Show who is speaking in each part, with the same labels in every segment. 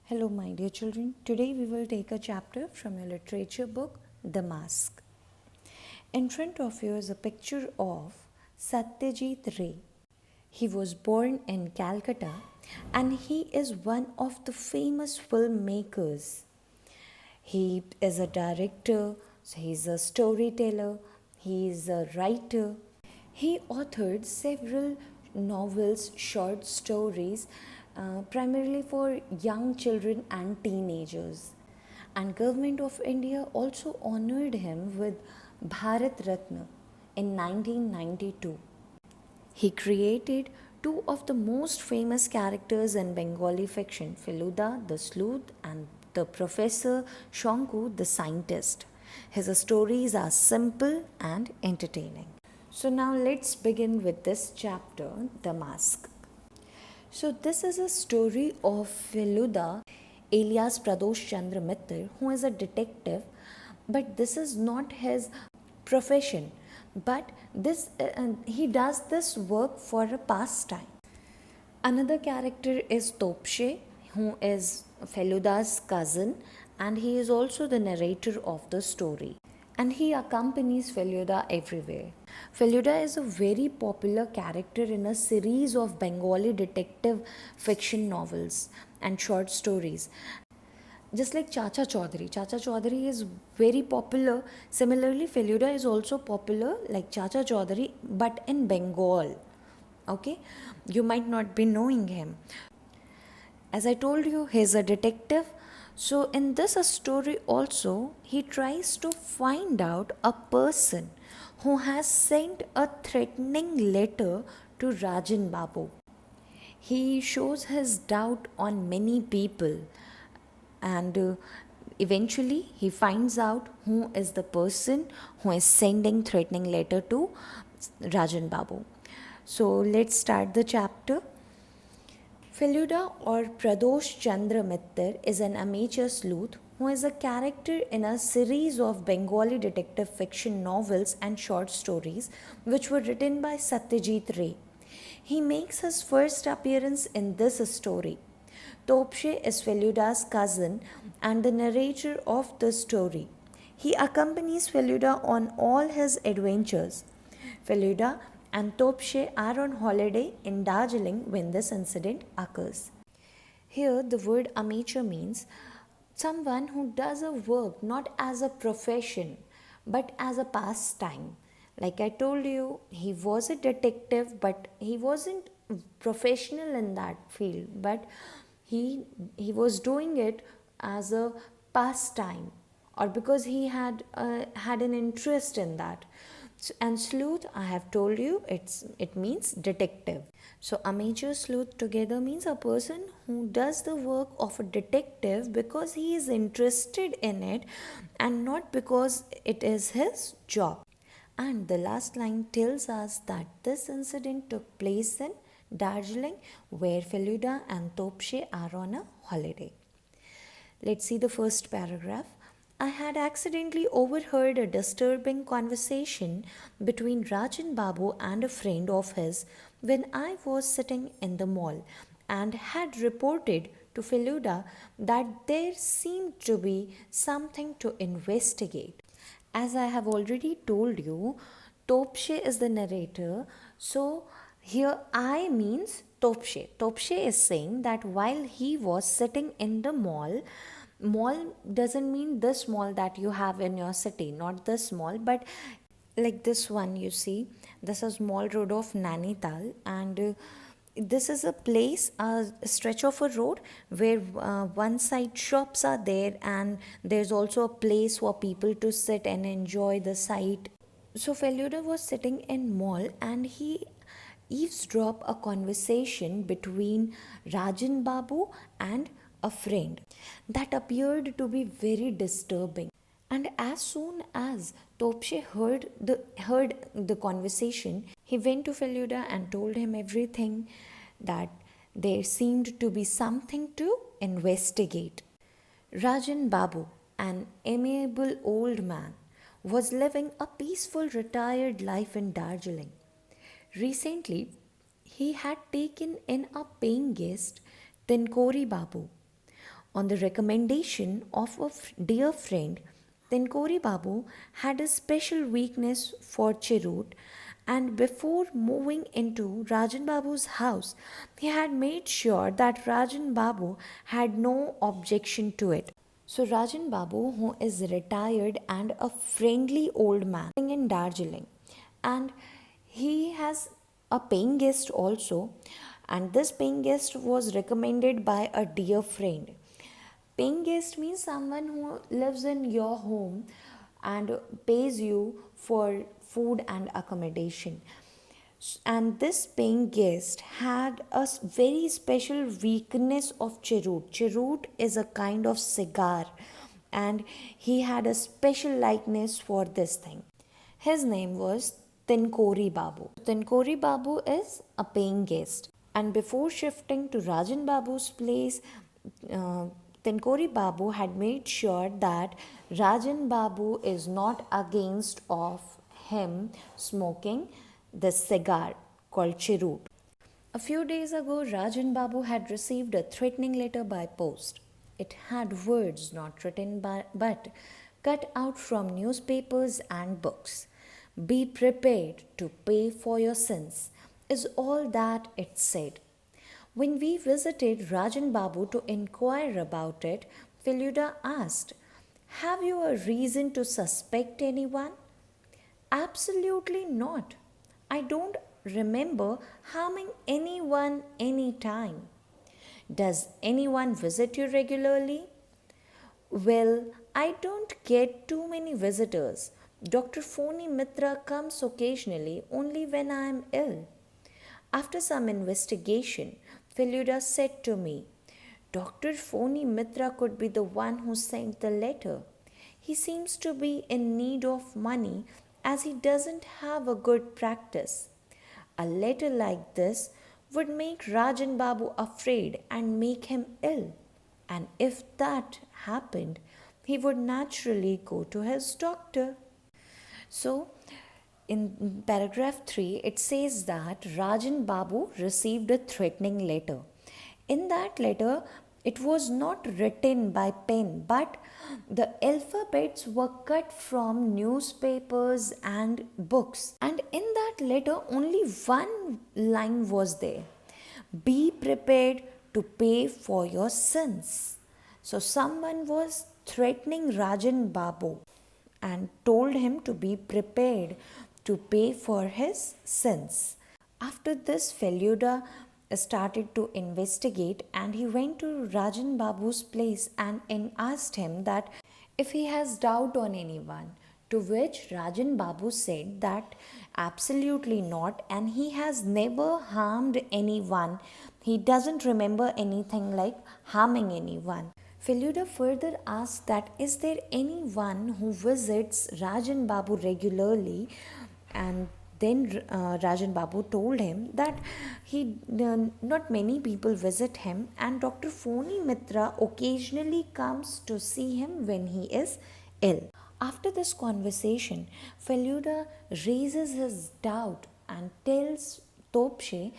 Speaker 1: Hello, my dear children. Today we will take a chapter from your literature book, The Mask. In front of you is a picture of Satyajit Ray. He was born in Calcutta and he is one of the famous filmmakers. He is a director, so he's a storyteller, he is a writer. He authored several novels, short stories, primarily for young children and teenagers. And Government of India also honored him with Bharat Ratna in 1992. He created two of the most famous characters in Bengali fiction, Feluda the sleuth and the Professor Shanku the scientist. His stories are simple and entertaining. So now let's begin with this chapter, The Mask. So this is a story of Feluda alias Pradosh Chandra Mittal, who is a detective, but this is not his profession, but he does this work for a pastime. Another character is Topshe, who is Feluda's cousin, and he is also the narrator of the story. And he accompanies Feluda everywhere. Feluda is a very popular character in a series of Bengali detective fiction novels and short stories. Just like Chacha Chaudhary. Chacha Chaudhary is very popular. Similarly, Feluda is also popular like Chacha Chaudhary, but in Bengal. Okay, you might not be knowing him. As I told you, he's a detective. So, in this story, also, he tries to find out a person who has sent a threatening letter to Rajan Babu. He shows his doubt on many people, and eventually he finds out who is the person who is sending threatening letter to Rajan Babu. So let's start the chapter. Feluda or Pradosh Chandra Mittar is an amateur sleuth who is a character in a series of Bengali detective fiction novels and short stories which were written by Satyajit Ray. He makes his first appearance in this story. Topshe is Feluda's cousin and the narrator of the story. He accompanies Feluda on all his adventures. Feluda and Topshe are on holiday in Darjeeling when this incident occurs. Here, the word amateur means someone who does a work not as a profession but as a pastime. Like I told you, he was a detective, but he wasn't professional in that field, but he was doing it as a pastime or because he had an interest in that. And sleuth, I have told you, it means detective. So amateur sleuth together means a person who does the work of a detective because he is interested in it and not because it is his job. And the last line tells us that this incident took place in Darjeeling, where Feluda and Topshe are on a holiday. Let's see the first paragraph. I had accidentally overheard a disturbing conversation between Rajan Babu and a friend of his when I was sitting in the mall and had reported to Feluda that there seemed to be something to investigate. As I have already told you, Topshe is the narrator, so here I means Topshe. Topshe is saying that while he was sitting in the mall doesn't mean this mall that you have in your city, not this mall, but like this one you see. This is Mall Road of Nainital, and this is a place, a stretch of a road where one side shops are there, and there's also a place for people to sit and enjoy the sight. So Feluda was sitting in mall and he eavesdropped a conversation between Rajan Babu and a friend that appeared to be very disturbing. And as soon as Topshe heard the conversation, he went to Feluda and told him everything, that there seemed to be something to investigate. Rajan Babu, an amiable old man, was living a peaceful retired life in Darjeeling. Recently, he had taken in a paying guest, Tinkori Babu, On the recommendation of a dear friend, Tenkori Babu had a special weakness for cheroot, and before moving into Rajan Babu's house, he had made sure that Rajan Babu had no objection to it. So Rajan Babu, who is retired and a friendly old man in Darjeeling, and he has a paying guest also, and this paying guest was recommended by a dear friend. Paying guest means someone who lives in your home and pays you for food and accommodation. And this paying guest had a very special weakness of cheroot. Cheroot is a kind of cigar, and he had a special likeness for this thing. His name was Tinkori Babu. Tinkori Babu is a paying guest. And before shifting to Rajan Babu's place, Tinkori Babu had made sure that Rajan Babu is not against of him smoking the cigar called cheroot. A few days ago, Rajan Babu had received a threatening letter by post. It had words not written but cut out from newspapers and books. Be prepared to pay for your sins, is all that it said. When we visited Rajan Babu to inquire about it, Feluda asked, "Have you a reason to suspect anyone?" "Absolutely not. I don't remember harming anyone any time." "Does anyone visit you regularly?" "Well, I don't get too many visitors. Dr. Phony Mitra comes occasionally only when I am ill." After some investigation, Feluda said to me, "Dr. Phony Mitra could be the one who sent the letter. He seems to be in need of money as he doesn't have a good practice. A letter like this would make Rajan Babu afraid and make him ill. And if that happened, he would naturally go to his doctor." So, in paragraph 3, it says that Rajan Babu received a threatening letter. In that letter, it was not written by pen, but the alphabets were cut from newspapers and books. And in that letter, only one line was there: "Be prepared to pay for your sins." So, someone was threatening Rajan Babu and told him to be prepared to pay for his sins. After this, Feluda started to investigate, and he went to Rajan Babu's place and asked him that if he has doubt on anyone, to which Rajan Babu said that absolutely not, and he has never harmed anyone. He doesn't remember anything like harming anyone. Feluda further asked that is there anyone who visits Rajan Babu regularly, and then Rajan Babu told him that not many people visit him, and Dr. Phony Mitra occasionally comes to see him when he is ill. After this conversation, Feluda raises his doubt and tells Topshe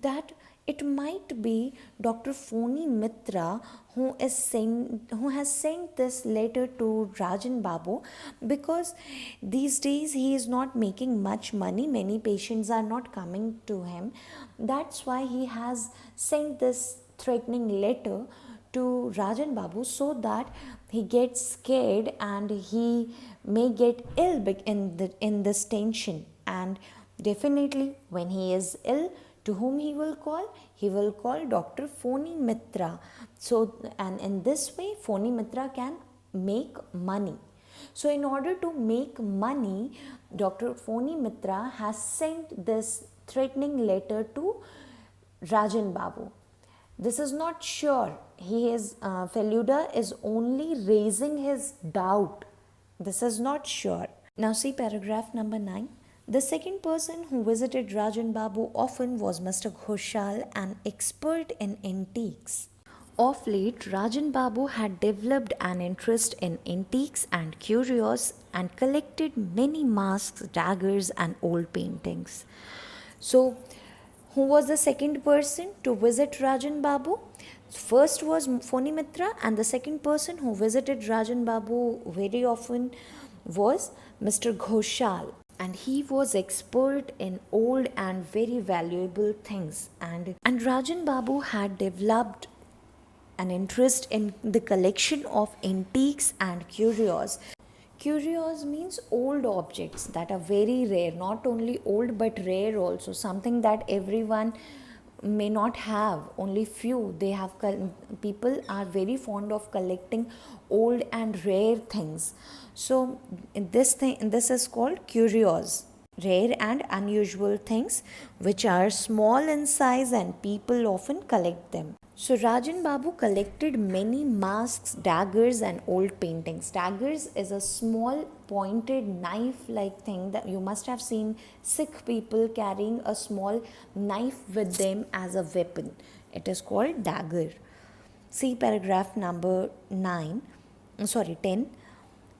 Speaker 1: that it might be Dr. Phony Mitra who has sent this letter to Rajan Babu, because these days he is not making much money. Many patients are not coming to him. That's why he has sent this threatening letter to Rajan Babu, so that he gets scared and he may get ill in this tension. And definitely when he is ill, to whom he will call? He will call Dr. Phony Mitra. So, and in this way, Phony Mitra can make money. So, in order to make money, Dr. Phony Mitra has sent this threatening letter to Rajan Babu. This is not sure. Feluda is only raising his doubt. This is not sure. Now see paragraph number 9. The second person who visited Rajan Babu often was Mr. Ghoshal, an expert in antiques. Of late, Rajan Babu had developed an interest in antiques and curios and collected many masks, daggers, and old paintings. So, who was the second person to visit Rajan Babu? First was Phoni Mitra, and the second person who visited Rajan Babu very often was Mr. Ghoshal. And he was expert in old and very valuable things. And Rajan Babu had developed an interest in the collection of antiques and curios. Curios means old objects that are very rare, not only old but rare also, something that everyone may not have, only few they have. People are very fond of collecting old and rare things. So this is called curios, rare and unusual things which are small in size and people often collect them. So Rajan Babu collected many masks, daggers and old paintings. Daggers is a small pointed knife like thing that you must have seen Sikh people carrying a small knife with them as a weapon. It is called dagger. See paragraph number 10.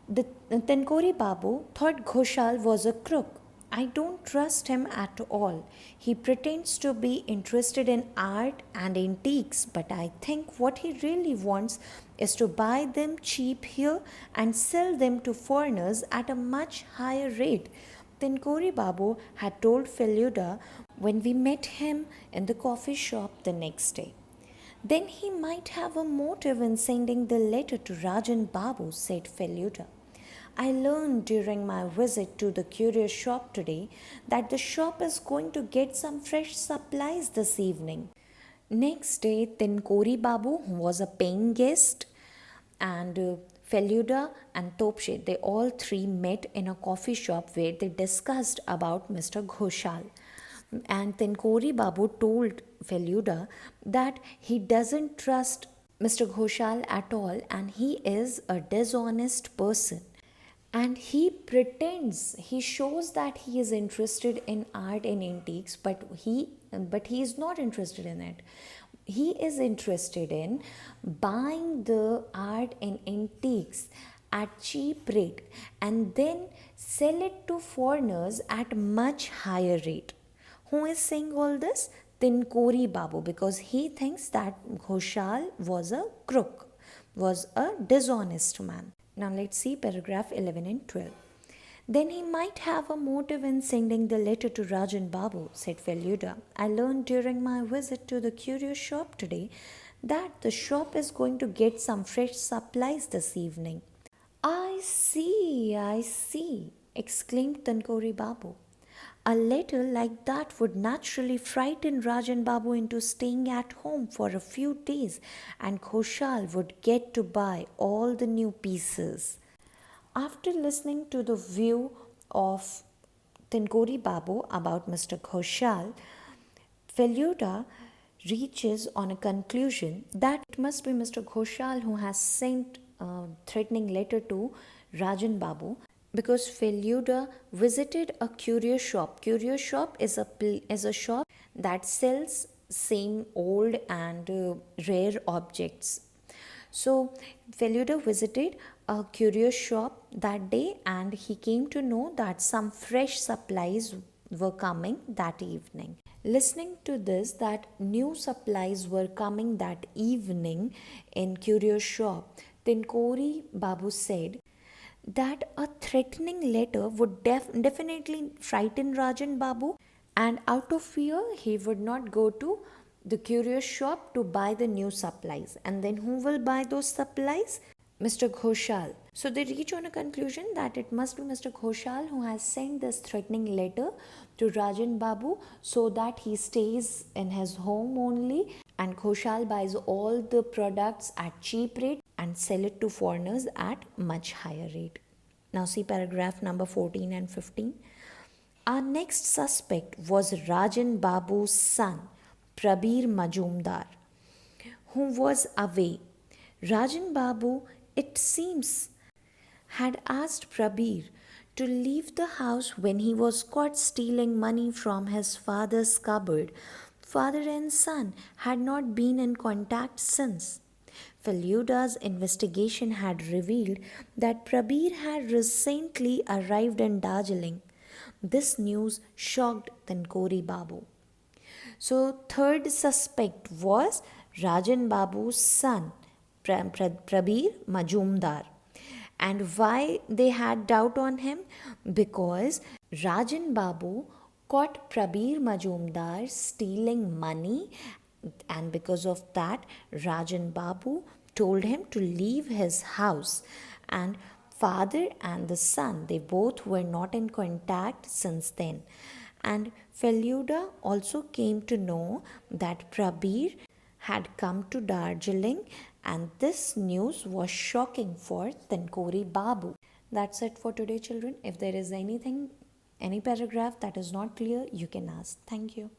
Speaker 1: The Tenkori Babu thought Ghoshal was a crook. I don't trust him at all. He pretends to be interested in art and antiques, but I think what he really wants is to buy them cheap here and sell them to foreigners at a much higher rate. Tenkori Babu had told Feluda when we met him in the coffee shop the next day. Then he might have a motive in sending the letter to Rajan Babu, said Feluda. I learned during my visit to the curio shop today that the shop is going to get some fresh supplies this evening. Next day, Tenkori Babu, who was a paying guest, and Feluda and Topshe, they all three met in a coffee shop where they discussed about Mr. Ghoshal. And Tenkori Babu told Feluda that he doesn't trust Mr. Ghoshal at all and he is a dishonest person. And he shows that he is interested in art and antiques, but he is not interested in it. He is interested in buying the art and antiques at cheap rate and then sell it to foreigners at much higher rate. Who is saying all this? Tenkori Babu, because he thinks that Ghoshal was a crook, was a dishonest man. Now let's see paragraph 11 and 12. Then he might have a motive in sending the letter to Rajan Babu, said Feluda. I learned during my visit to the curio shop today that the shop is going to get some fresh supplies this evening. I see, exclaimed Tenkori Babu. A letter like that would naturally frighten Rajan Babu into staying at home for a few days, and Ghoshal would get to buy all the new pieces. After listening to the view of Tenkori Babu about Mr. Ghoshal, Feluda reaches on a conclusion that it must be Mr. Ghoshal who has sent a threatening letter to Rajan Babu, because Feluda visited a curio shop. Curio shop is a shop that sells same old and rare objects. So Feluda visited a curio shop that day and he came to know that some fresh supplies were coming that evening. Listening to this, that new supplies were coming that evening in curio shop, Tenkori Babu said that a threatening letter would definitely frighten Rajan Babu, and out of fear he would not go to the curio shop to buy the new supplies. And then who will buy those supplies? Mr. Ghoshal. So they reach on a conclusion that it must be Mr. Ghoshal who has sent this threatening letter to Rajan Babu so that he stays in his home only and Ghoshal buys all the products at cheap rate and sell it to foreigners at much higher rate. Now see paragraph number 14 and 15. Our next suspect was Rajan Babu's son, Prabir Majumdar, who was away. Rajan Babu, it seems, had asked Prabir to leave the house when he was caught stealing money from his father's cupboard. Father and son had not been in contact since. Feluda's investigation had revealed that Prabir had recently arrived in Darjeeling. This news shocked Tenkori Babu. So, third suspect was Rajan Babu's son, Prabir Majumdar. And why they had doubt on him? Because Rajan Babu caught Prabir Majumdar stealing money, and because of that, Rajan Babu told him to leave his house. And father and the son, they both were not in contact since then. And Feluda also came to know that Prabir had come to Darjeeling, and this news was shocking for Tankori Babu. That's it for today, children. If there is anything, any paragraph that is not clear, you can ask. Thank you.